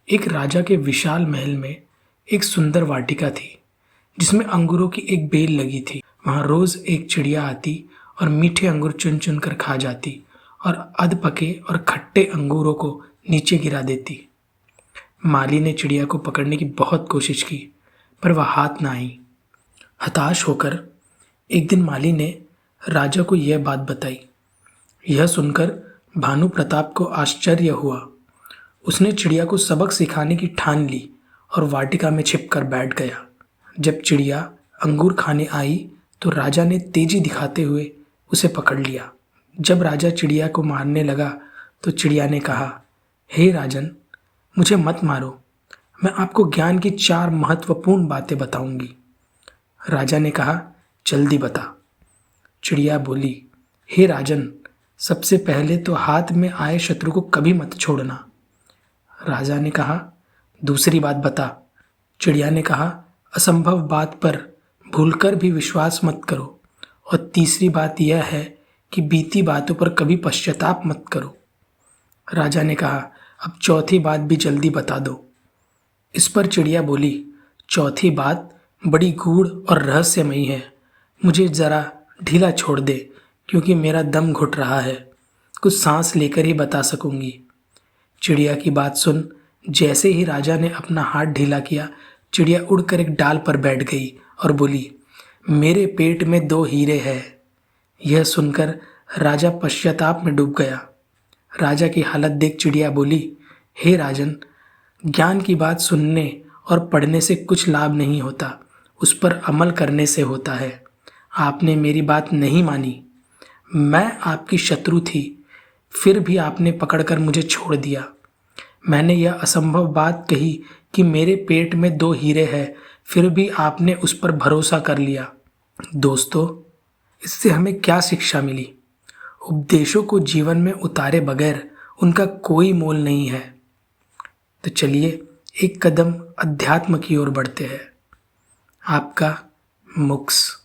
एक राजा के विशाल महल में एक सुंदर वाटिका थी जिसमें अंगूरों की एक बेल लगी थी। वहां रोज एक चिड़िया आती और मीठे अंगूर चुन चुन कर खा जाती और अध पके और खट्टे अंगूरों को नीचे गिरा देती। माली ने चिड़िया को पकड़ने की बहुत कोशिश की पर वह हाथ ना आई। हताश होकर एक दिन माली ने राजा को यह बात बताई। यह सुनकर भानु प्रताप को आश्चर्य हुआ। उसने चिड़िया को सबक सिखाने की ठान ली और वाटिका में छिपकर बैठ गया। जब चिड़िया अंगूर खाने आई तो राजा ने तेजी दिखाते हुए उसे पकड़ लिया। जब राजा चिड़िया को मारने लगा तो चिड़िया ने कहा, हे राजन, मुझे मत मारो, मैं आपको ज्ञान की 4 महत्वपूर्ण बातें बताऊंगी। राजा ने कहा, जल्दी बता। चिड़िया बोली, हे राजन, सबसे पहले तो हाथ में आए शत्रु को कभी मत छोड़ना। राजा ने कहा, दूसरी बात बता। चिड़िया ने कहा, असंभव बात पर भूलकर भी विश्वास मत करो। और तीसरी बात यह है कि बीती बातों पर कभी पश्चाताप मत करो। राजा ने कहा, अब चौथी बात भी जल्दी बता दो। इस पर चिड़िया बोली, चौथी बात बड़ी गूढ़ और रहस्यमयी है। मुझे जरा ढीला छोड़ दे क्योंकि मेरा दम घुट रहा है। कुछ सांस लेकर ही बता सकूंगी। चिड़िया की बात सुन जैसे ही राजा ने अपना हाथ ढीला किया, चिड़िया उड़कर एक डाल पर बैठ गई और बोली, मेरे पेट में 2 हीरे हैं। यह सुनकर राजा पश्चाताप में डूब गया। राजा की हालत देख चिड़िया बोली, हे राजन, ज्ञान की बात सुनने और पढ़ने से कुछ लाभ नहीं होता, उस पर अमल करने से होता है। आपने मेरी बात नहीं मानी। मैं आपकी शत्रु थी, फिर भी आपने पकड़कर मुझे छोड़ दिया। मैंने यह असंभव बात कही कि मेरे पेट में 2 हीरे हैं, फिर भी आपने उस पर भरोसा कर लिया। दोस्तों, इससे हमें क्या शिक्षा मिली? उपदेशों को जीवन में उतारे बगैर उनका कोई मोल नहीं है। तो चलिए एक कदम अध्यात्म की ओर बढ़ते हैं। आपका मुक्स।